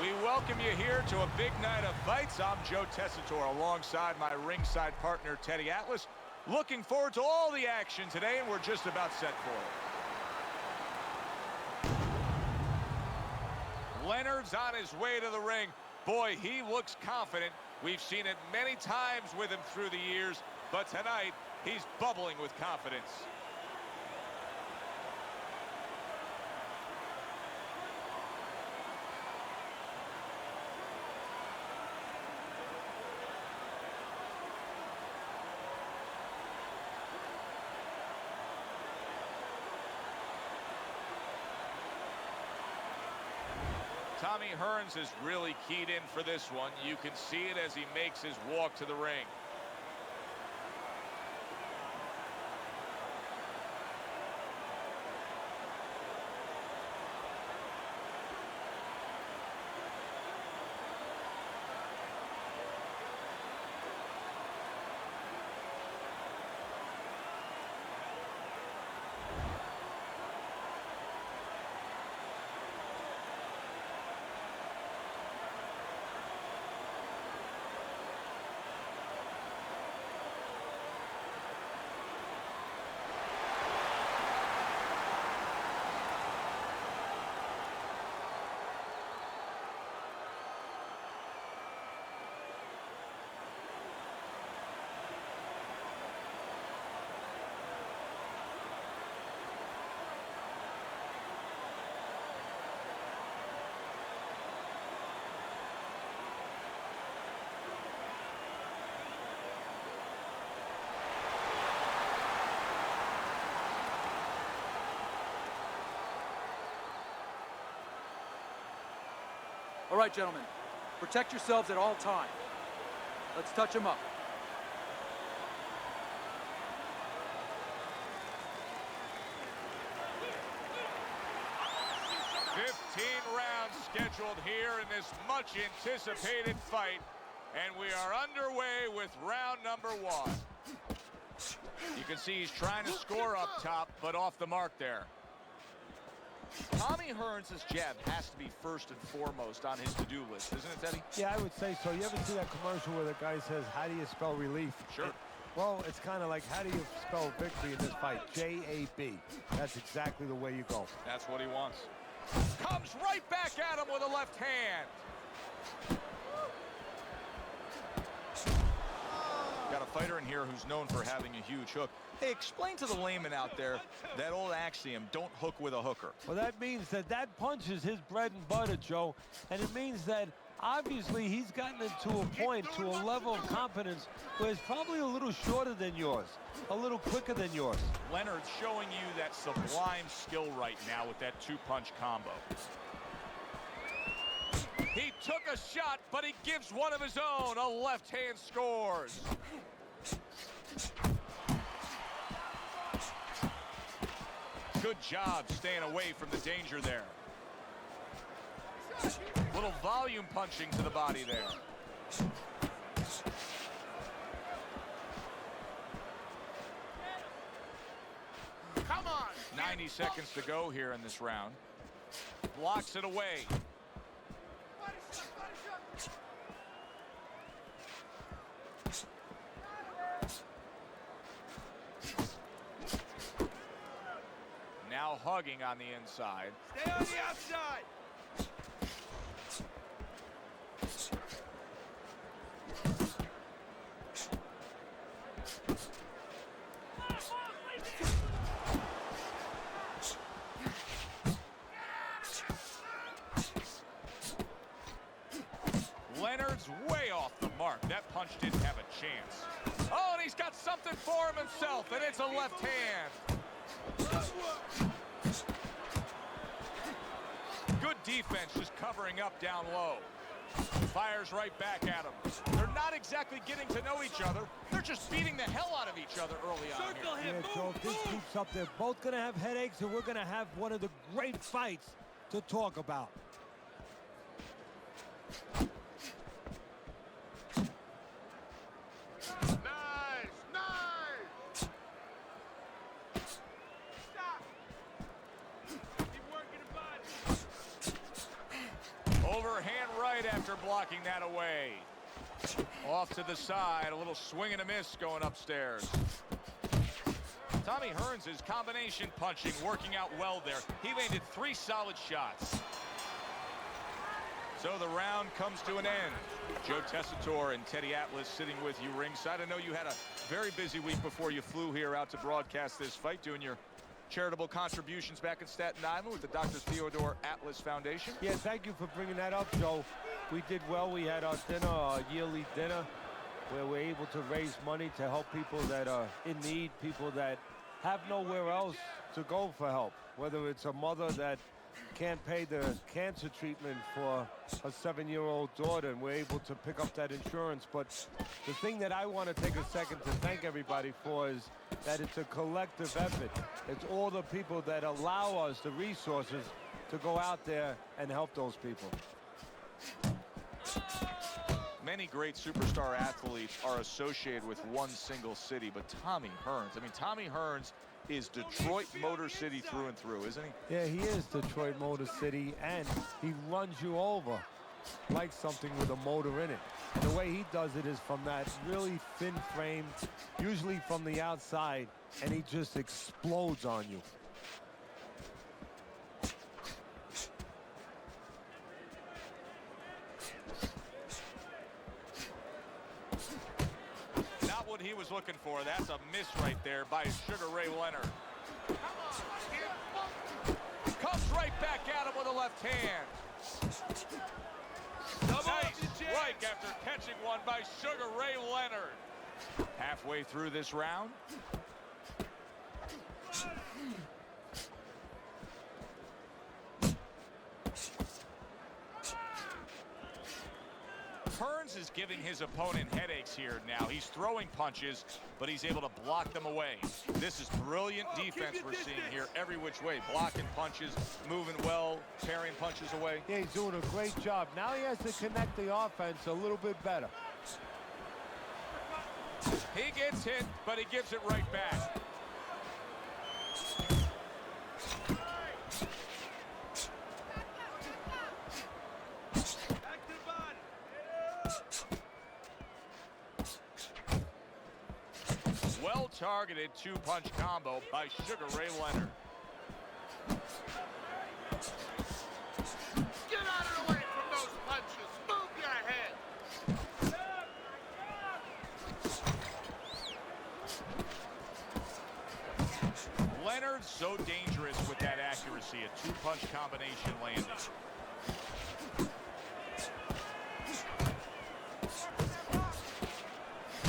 We welcome you here to a big night of fights. I'm Joe Tessitore alongside my ringside partner, Teddy Atlas. Looking forward to all the action today, and we're just about set for it. Leonard's on his way to the ring. Boy, he looks confident. We've seen it many times with him through the years, but tonight, he's bubbling with confidence. Tommy Hearns is really keyed in for this one. You can see it as he makes his walk to the ring. All right, gentlemen, protect yourselves at all times. Let's touch him up. Rounds scheduled here in this much anticipated fight, and we are underway with round number 1. You can see he's trying to score up top, but off the mark there. Tommy Hearns' jab has to be first and foremost on his to-do list, isn't it, Teddy? Yeah, I would say so. You ever see that commercial where the guy says, how do you spell relief? Sure. Well, it's kind of like, how do you spell victory in this fight? J-A-B. That's exactly the way you go. That's what he wants. Comes right back at him with a left hand. Got a fighter in here who's known for having a huge hook. Hey, explain to the layman out there that old axiom, don't hook with a hooker. Well, that means that that punch is his bread and butter, Joe. And it means that obviously he's gotten into a point, to a level of competence where it's probably a little shorter than yours, a little quicker than yours. Leonard's showing you that sublime skill right now with that two-punch combo. He took a shot, but he gives one of his own. A left hand scores. Good job staying away from the danger there. Little volume punching to the body there. Come on! 90 seconds to go here in this round. Blocks it away. Now hugging on the inside. Stay on the outside. Leonard's way off the mark. That punch didn't have a chance. Oh, and he's got something for him himself, and it's a left hand. Good defense, just covering up down low. Fires right back at him. They're not exactly getting to know each other. They're just beating the hell out of each other early on Circle here. him. Yeah, Joe, if this keeps up, they're both going to have headaches, and we're going to have one of the great fights to talk about. overhand right after blocking that away. Off to the side, a little swing and a miss going upstairs. Tommy Hearns' combination punching working out well there. He landed 3 solid shots. So the round comes to an end. Joe Tessitore and Teddy Atlas sitting with you ringside. I know you had a very busy week before you flew here out to broadcast this fight, doing your charitable contributions back in Staten Island with the Dr. Theodore Atlas Foundation. Yeah, thank you for bringing that up, Joe. We did well. We had our dinner, our yearly dinner, where we're able to raise money to help people that are in need, people that have nowhere else to go for help, whether it's a mother that can't pay the cancer treatment for a 7-year-old daughter, and we're able to pick up that insurance. But the thing that I want to take a second to thank everybody for is that it's a collective effort. It's all the people that allow us the resources to go out there and help those people. Many great superstar athletes are associated with one single city, but Tommy Hearns, I mean, Tommy Hearns is Detroit Motor City through and through, isn't he? Yeah, he is Detroit Motor City, and he runs you over like something with a motor in it. And the way he does it is from that really thin frame, usually from the outside, and he just explodes on you. Not what he was looking for. That's a miss right there by Sugar Ray Leonard. Comes right back at him with a left hand. Nice strike after catching one by Sugar Ray Leonard. Halfway through this round. Hearns is giving his opponent headaches here now. He's throwing punches, but he's able to block them away. This is brilliant defense we're seeing here every which way. Blocking punches, moving well, parrying punches away. Yeah, he's doing a great job. Now he has to connect the offense a little bit better. He gets hit, but he gives it right back. Well-targeted 2-punch combo by Sugar Ray Leonard. Get out of the way from those punches. Move your head. Leonard's so dangerous with that accuracy. A 2-punch combination landing.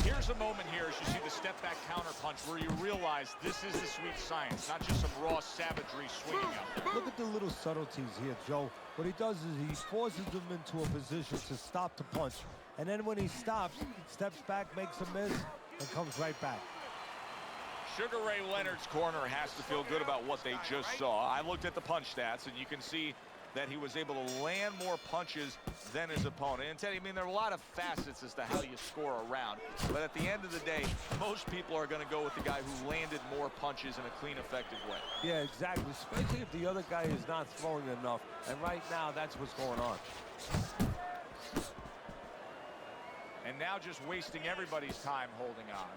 Here's a moment here as you see the step-back counter punch where you realize this is the sweet science, not just some raw savagery swinging out there. Look at the little subtleties here, Joe. What he does is he forces them into a position to stop the punch. And then when he stops, steps back, makes a miss, and comes right back. Sugar Ray Leonard's corner has to feel good about what they just saw. I looked at the punch stats, and you can see that he was able to land more punches than his opponent. And Teddy, I mean, there are a lot of facets as to how you score a round. But at the end of the day, most people are going to go with the guy who landed more punches in a clean, effective way. Yeah, exactly, especially if the other guy is not throwing enough. And right now, that's what's going on. And now just wasting everybody's time holding on.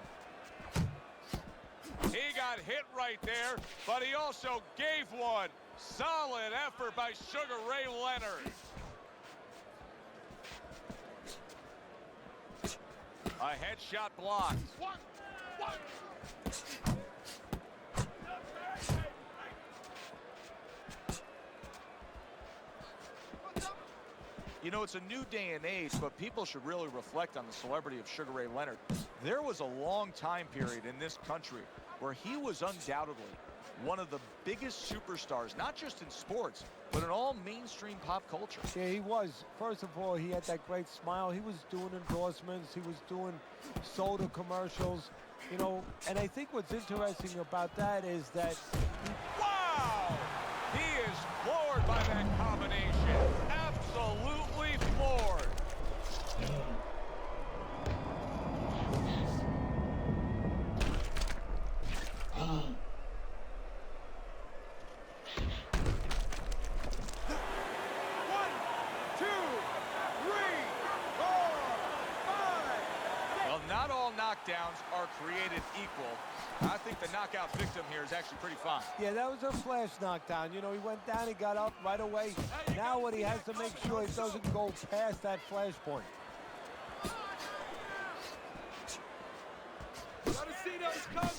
He got hit right there, but he also gave one. Solid effort by Sugar Ray Leonard. A headshot blocked. One. You know, it's a new day and age, but people should really reflect on the celebrity of Sugar Ray Leonard. There was a long time period in this country where he was undoubtedly one of the biggest superstars, not just in sports, but in all mainstream pop culture. Yeah, he was. First of all, he had that great smile. He was doing endorsements. He was doing soda commercials, you know. And I think what's interesting about that is that... Wow! He is floored by that combination. Absolutely floored. rounds are created equal. I think the knockout victim here is actually pretty fine. Yeah, that was a flash knockdown. You know, he went down, he got up right away. Now what he has to make sure he doesn't go past that flash point. Gotta see those coming.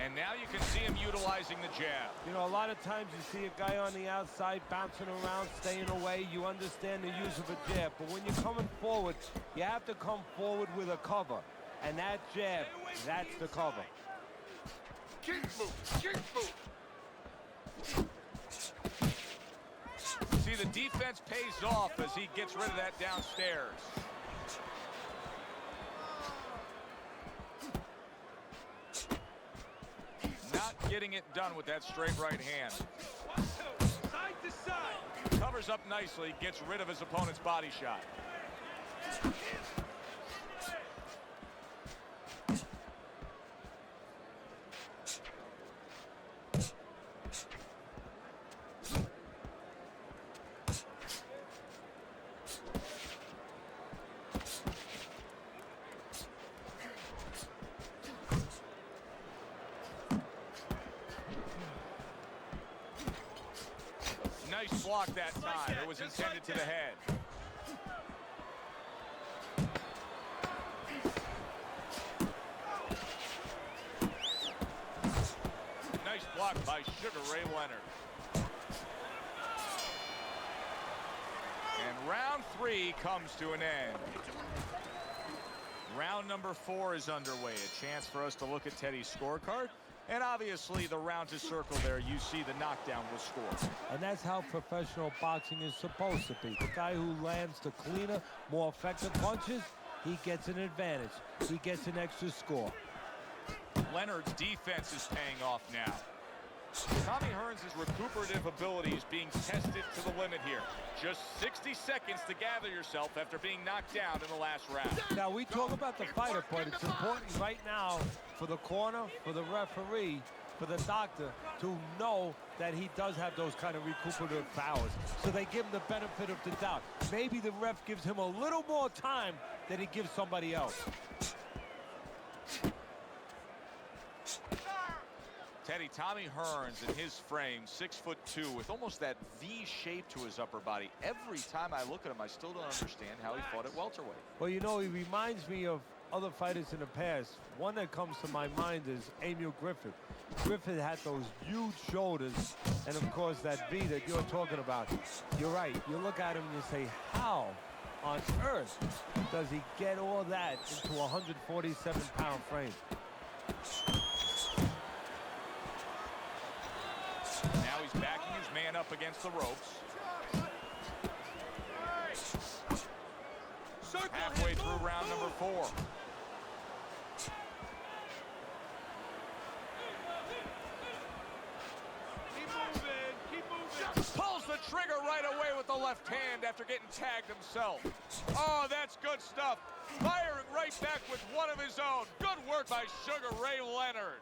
And now you can see him utilizing the jab. You know, a lot of times you see a guy on the outside bouncing around, staying away. You understand the use of a jab. But when you're coming forward, you have to come forward with a cover. And that jab, that's the cover. Keep moving, keep moving. See, the defense pays off as he gets rid of that downstairs. Not getting it done with that straight right hand. Side to side. Covers up nicely, gets rid of his opponent's body shot. Nice block that time. It was intended to the head. Nice block by Sugar Ray Leonard. And round 3 comes to an end. Round number 4 is underway. A chance for us to look at Teddy's scorecard. And obviously, the round is circled there. You see the knockdown was scored. And that's how professional boxing is supposed to be. The guy who lands the cleaner, more effective punches, he gets an advantage. He gets an extra score. Leonard's defense is paying off now. Tommy Hearns' recuperative ability is being tested to the limit here. Just 60 seconds to gather yourself after being knocked down in the last round. Now, we talk about the fighter, but it's important right now for the corner, for the referee, for the doctor to know that he does have those kind of recuperative powers. So they give him the benefit of the doubt. Maybe the ref gives him a little more time than he gives somebody else. Teddy, Tommy Hearns in his frame, 6'2", with almost that V shape to his upper body. Every time I look at him, I still don't understand how he fought at welterweight. Well, you know, he reminds me of other fighters in the past. One that comes to my mind is Emil Griffith. Griffith had those huge shoulders, and of course that V that you're talking about. You're right. You look at him and you say, how on earth does he get all that into a 147-pound frame? Now he's backing his man up against the ropes. Halfway through round number 4. Keep moving, keep moving. Pulls the trigger right away with the left hand after getting tagged himself. Oh, that's good stuff. Firing right back with one of his own. Good work by Sugar Ray Leonard.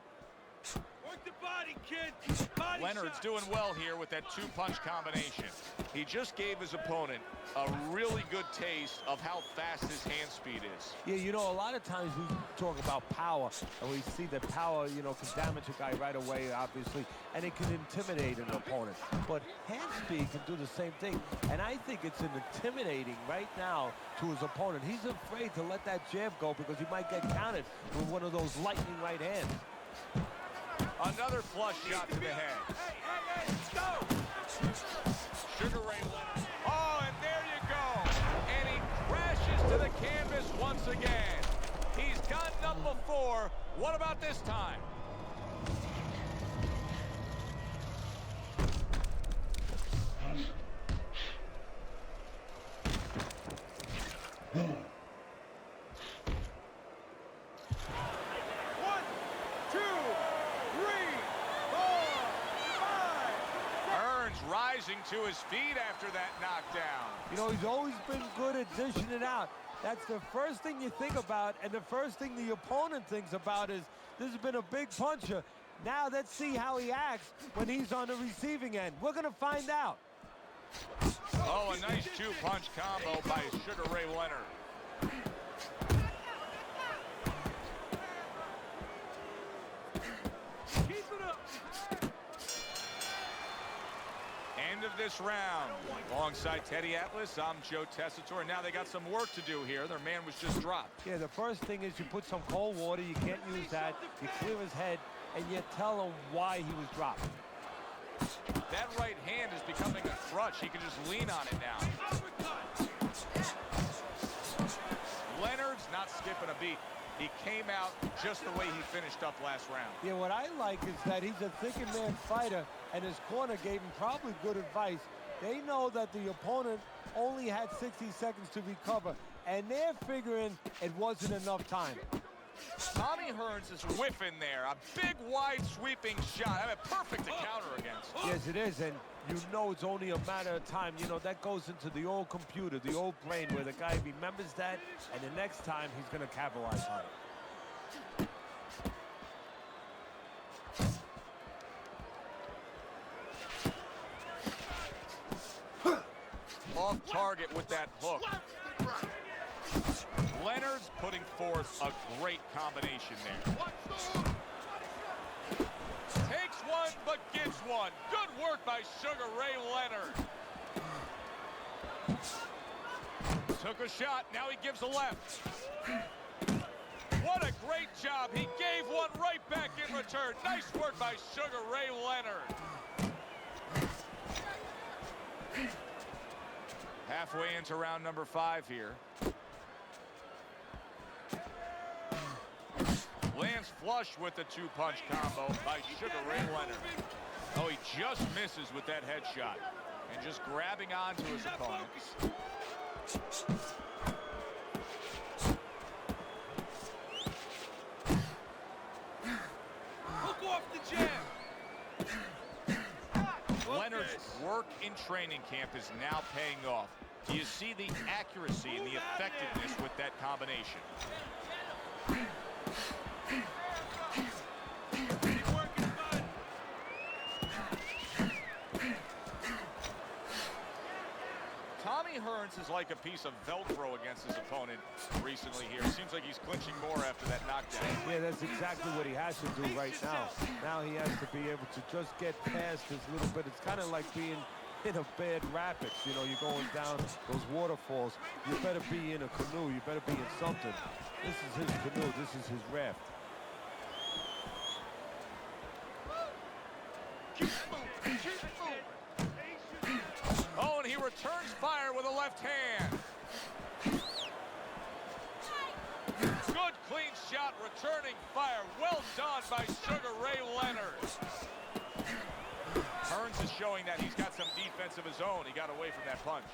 Work the body, kid. Body Leonard's shot. doing well here with that 2-punch combination. He just gave his opponent a really good taste of how fast his hand speed is. Yeah, you know, a lot of times we talk about power, and we see that power, you know, can damage a guy right away, obviously, and it can intimidate an opponent. But hand speed can do the same thing, and I think it's intimidating right now to his opponent. He's afraid to let that jab go because he might get countered with one of those lightning right hands. Another flush shot to the head. Hey, let's go. Sugar Ray Leonard. Oh, and there you go. And he crashes to the canvas once again. He's gotten up before. What about this time? Rising to his feet after that knockdown. You know, he's always been good at dishing it out. That's the first thing you think about, and the first thing the opponent thinks about is, this has been a big puncher. Now let's see how he acts when he's on the receiving end. We're going to find out. Oh, a nice 2-punch combo by Sugar Ray Leonard. End of this round. Alongside Teddy Atlas, I'm Joe Tessitore. Now they got some work to do here. Their man was just dropped. Yeah, the first thing is you put some cold water. You can't use that. You clear his head, and you tell him why he was dropped. That right hand is becoming a crutch. He can just lean on it now. Leonard's not skipping a beat. He came out just the way he finished up last round. Yeah, what I like is that he's a thinking man fighter, and his corner gave him probably good advice. They know that the opponent only had 60 seconds to recover, and they're figuring it wasn't enough time. Tommy Hearns is whiffing there. A big, wide, sweeping shot. I mean, perfect to counter against. Yes, it is, and you know it's only a matter of time. You know, that goes into the old computer, the old brain, where the guy remembers that, and the next time he's going to capitalize on it. Off target with that hook. Leonard's putting forth a great combination there. Takes one, but gives one. Good work by Sugar Ray Leonard. Took a shot, now he gives a left. What a great job. He gave one right back in return. Nice work by Sugar Ray Leonard. Halfway into round number 5 here. Lands flush with the two-punch combo by Sugar Ray Leonard. Oh, he just misses with that headshot. And just grabbing onto his opponent. Hook off the jab. Leonard's work in training camp is now paying off. You see the accuracy and the effectiveness with that combination. Tommy Hearns is like a piece of Velcro against his opponent recently here. Seems like he's clinching more after that knockdown. Yeah, that's exactly what he has to do right now. Now he has to be able to just get past this little bit. It's kind of like being in a bad rapids. You know, you're going down those waterfalls. You better be in a canoe. You better be in something. This is his canoe. This is his raft. Oh, and he returns fire with a left hand. Good clean shot, returning fire. Well done by Sugar Ray Leonard. Hearns is showing that he's got some defense of his own. He got away from that punch.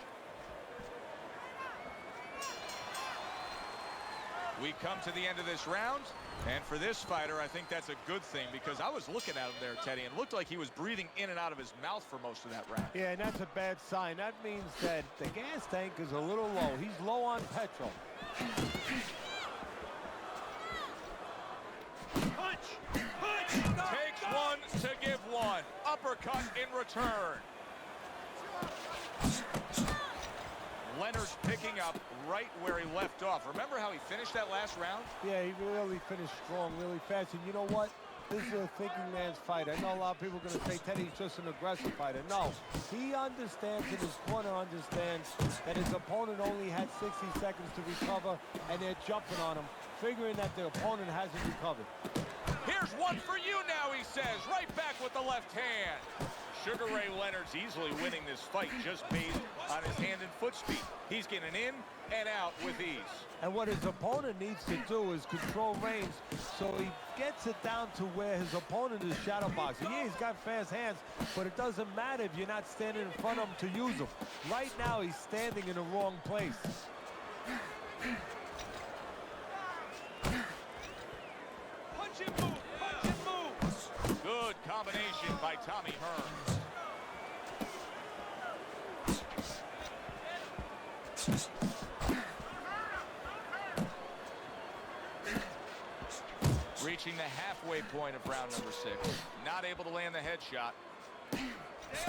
We come to the end of this round, and for this fighter, I think that's a good thing, because I was looking at him there, Teddy, and it looked like he was breathing in and out of his mouth for most of that round. Yeah, and that's a bad sign. That means that the gas tank is a little low. He's low on petrol. Takes one to give one. Uppercut in return. Leonard's picking up right where he left off. Remember how he finished that last round? Yeah, he really finished strong, really fast. And you know what? This is a thinking man's fight. I know a lot of people are going to say Teddy's just an aggressive fighter. No, he understands, and his corner understands, that his opponent only had 60 seconds to recover, and they're jumping on him, figuring that the opponent hasn't recovered. Here's one for you now, he says, right back with the left hand. Sugar Ray Leonard's easily winning this fight just based on his hand and foot speed. He's getting in and out with ease. And what his opponent needs to do is control range, so he gets it down to where his opponent is shadow boxing. Yeah, he's got fast hands, but it doesn't matter if you're not standing in front of him to use them. Right now, he's standing in the wrong place. Punch and move. Punch and move. Good combination by Tommy Hearns. Reaching the halfway point of round number 6. Not able to land the headshot. Stay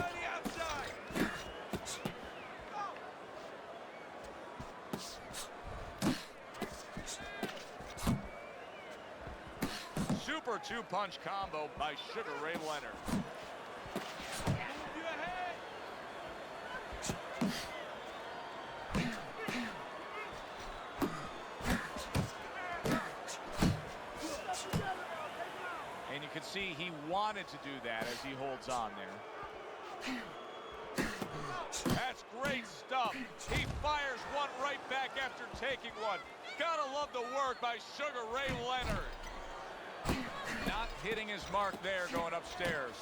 on the outside. Super two-punch combo by Sugar Ray Leonard. Move your head. wanted to do that as he holds on there. That's great stuff. He fires one right back after taking one. Gotta love the work by Sugar Ray Leonard. Not hitting his mark there going upstairs.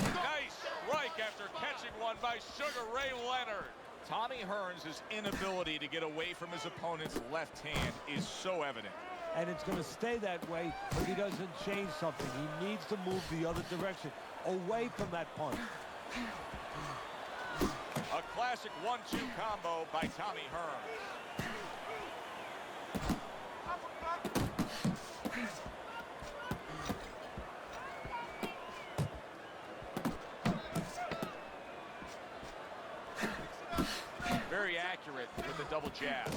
Nice strike after catching one by Sugar Ray Leonard. Tommy Hearns' inability to get away from his opponent's left hand is so evident. And it's going to stay that way if he doesn't change something. He needs to move the other direction, away from that punch. A classic 1-2 combo by Tommy Hearns. Very accurate with the double jab.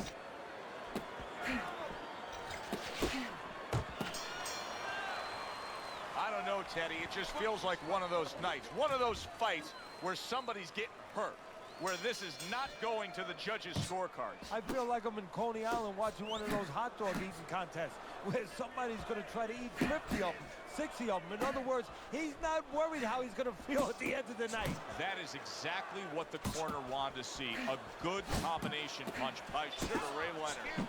I don't know, Teddy. It just feels like one of those nights, one of those fights where somebody's getting hurt, where this is not going to the judges' scorecards. I feel like I'm in Coney Island watching one of those hot dog eating contests where somebody's going to try to eat 50 of them, 60 of them. In other words, he's not worried how he's going to feel at the end of the night. That is exactly what the corner wanted to see. A good combination punch by Sugar Ray Leonard.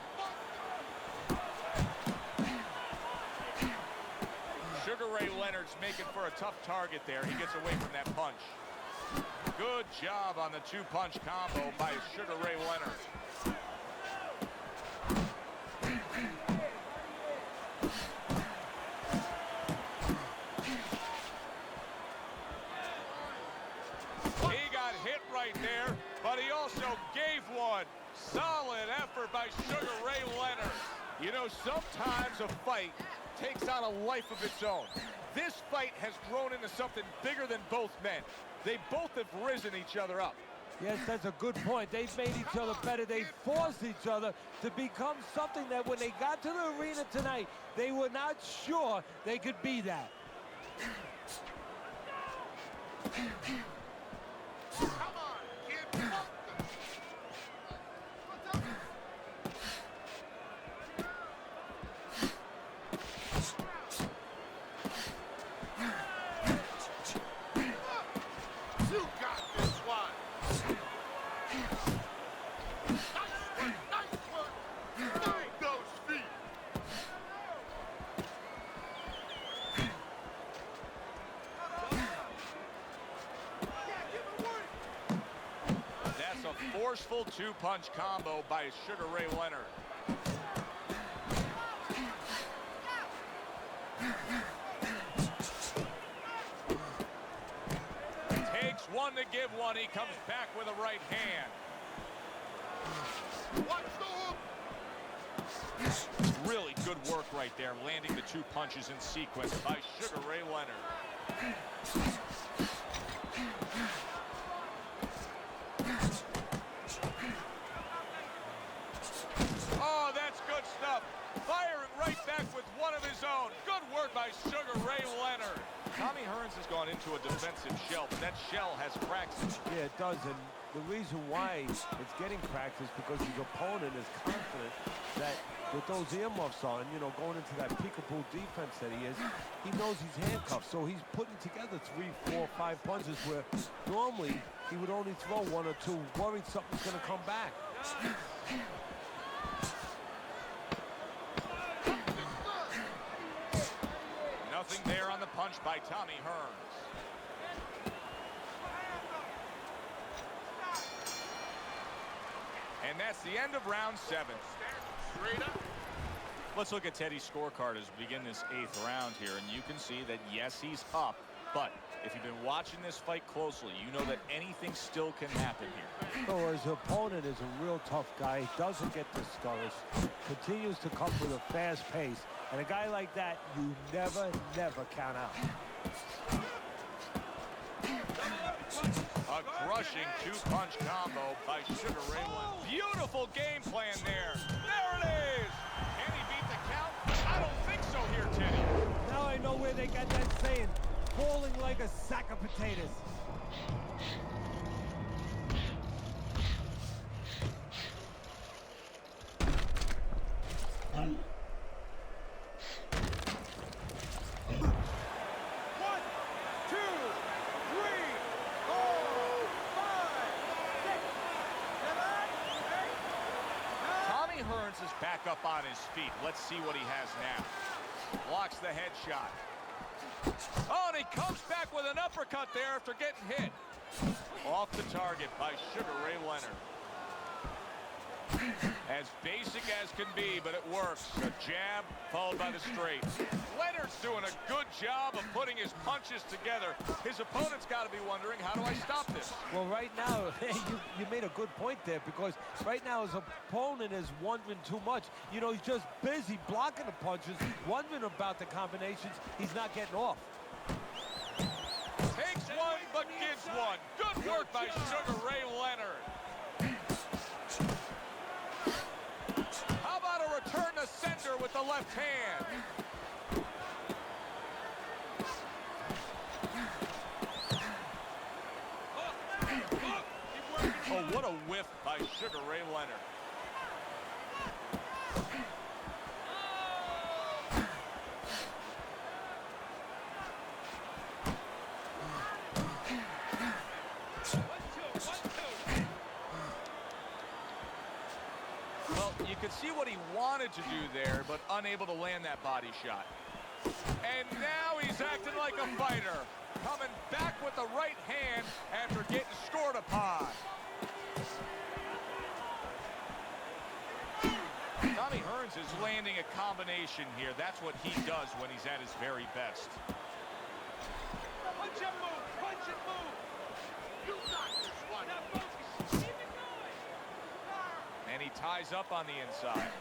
Sugar Ray Leonard's making for a tough target there. He gets away from that punch. Good job on the two-punch combo by Sugar Ray Leonard. He got hit right there, but he also gave one. Solid effort by Sugar Ray Leonard. You know, sometimes a fight takes on a life of its own. This fight has grown into something bigger than both men. They both have risen each other up. Yes, that's a good point. They've made each other better. They forced each other to become something that when they got to the arena tonight, they were not sure they could be that. Come on, kid. You got this one. Nice one. Mind those feet. That's a forceful two-punch combo by Sugar Ray Leonard. Takes one to give one. He comes back with a right hand. Watch the hook. Really good work right there, landing the two punches in sequence by Sugar Ray Leonard. Oh, that's good stuff. Firing right back with one of his own. Good work by Sugar Ray Leonard. Tommy Hearns has gone into a defensive shell, but that shell has cracks in it. Yeah, it does. And the reason why it's getting cracked is because his opponent is confident that with those earmuffs on, you know, going into that peekaboo defense that he is, he knows he's handcuffed. So he's putting together 3, 4, 5 punches where normally he would only throw 1 or 2, worried something's going to come back. Nothing there on the punch by Tommy Hearns. And that's the end of round 7. Straight up. Let's look at Teddy's scorecard as we begin this 8th round here, and you can see that, yes, he's up, but if you've been watching this fight closely, you know that anything still can happen here. So his opponent is a real tough guy, doesn't get discouraged, continues to come with a fast pace, and a guy like that, you never count out. A crushing two-punch combo by Sugar Ray Leonard. Beautiful game plan there. There it is. Can he beat the count? I don't think so here, Teddy. Now I know where they got that saying, falling like a sack of potatoes. Hearns is back up on his feet. Let's see what he has now. Blocks the headshot. Oh, and he comes back with an uppercut there after getting hit. Off the target by Sugar Ray Leonard. As basic as can be, but it works. A jab followed by the straight. Leonard's doing a good job of putting his punches together. His opponent's got to be wondering, how do I stop this? Well, right now, you made a good point there, because right now his opponent is wondering too much. You know, he's just busy blocking the punches, wondering about the combinations he's not getting off. Takes one, but gives one. Good work by Sugar Ray Leonard. How about a return to sender with the left hand? Oh, what a whiff by Sugar Ray Leonard. Well, you could see what he wanted to do there, but unable to land that body shot. And now he's acting like a fighter, coming back with the right hand after getting scored upon. Tommy Hearns is landing a combination here. That's what he does when he's at his very best. Punch and move! Punch and move! You got this one! And he ties up on the inside.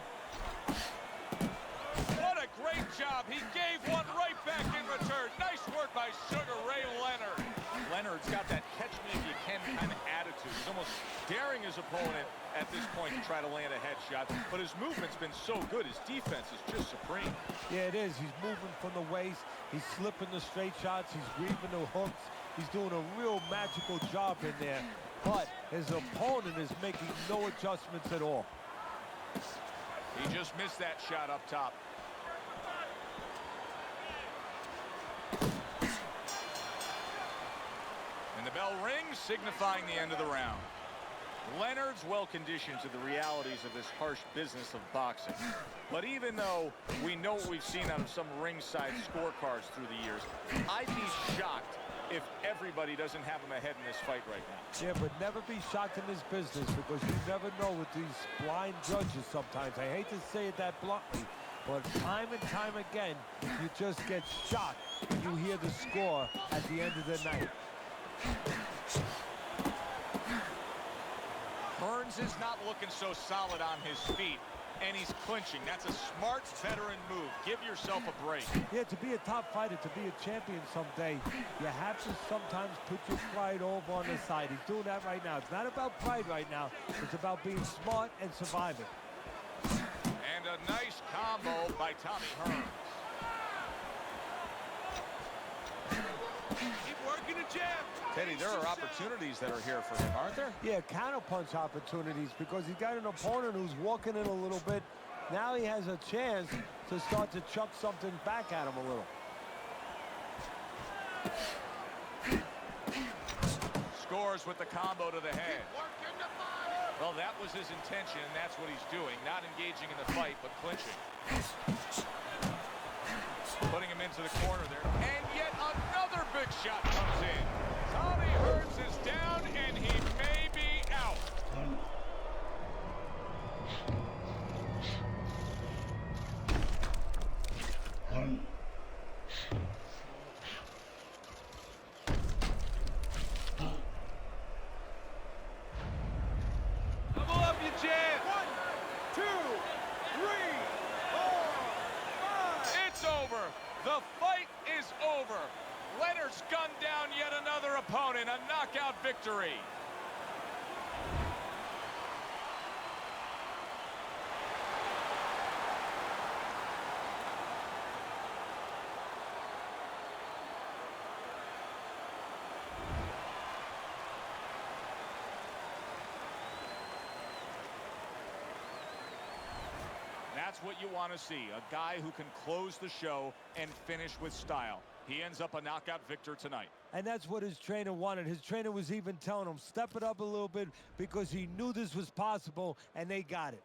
What a great job. He gave one right back in return. Nice work by Sugar Ray Leonard. Leonard's got that catch-me-if-you-can kind of attitude. He's almost daring his opponent at this point to try to land a headshot, but his movement's been so good. His defense is just supreme. Yeah, it is. He's moving from the waist. He's slipping the straight shots. He's weaving the hooks. He's doing a real magical job in there. But his opponent is making no adjustments at all. He just missed that shot up top. And the bell rings, signifying the end of the round. Leonard's well-conditioned to the realities of this harsh business of boxing. But even though we know what we've seen out of some ringside scorecards through the years, I'd be shocked if everybody doesn't have him ahead in this fight right now. Yeah, but never be shocked in this business, because you never know with these blind judges sometimes. I hate to say it that bluntly, but time and time again, you just get shocked when you hear the score at the end of the night. Hearns is not looking so solid on his feet, and he's clinching. That's a smart veteran move. Give yourself a break. Yeah, to be a top fighter, to be a champion someday, you have to sometimes put your pride over on the side. He's doing that right now. It's not about pride right now. It's about being smart and surviving. And a nice combo by Tommy Hearns. Keep working the jab! Teddy, there are opportunities that are here for him, aren't there? Yeah, counterpunch opportunities, because he's got an opponent who's walking in a little bit. Now he has a chance to start to chuck something back at him a little. Scores with the combo to the head. Working the body! Well, that was his intention, and that's what he's doing. Not engaging in the fight, but clinching. Putting him into the corner there. And yet another big shot comes in. Tommy Hearns is down, and he may be out. Double up your jab! 1, 2, 3, 4, 5. It's over. The fight is over. Leonard's gunned down yet another opponent. A knockout victory. That's what you want to see, a guy who can close the show and finish with style. He ends up a knockout victor tonight. And that's what his trainer wanted. His trainer was even telling him, step it up a little bit, because he knew this was possible, and they got it.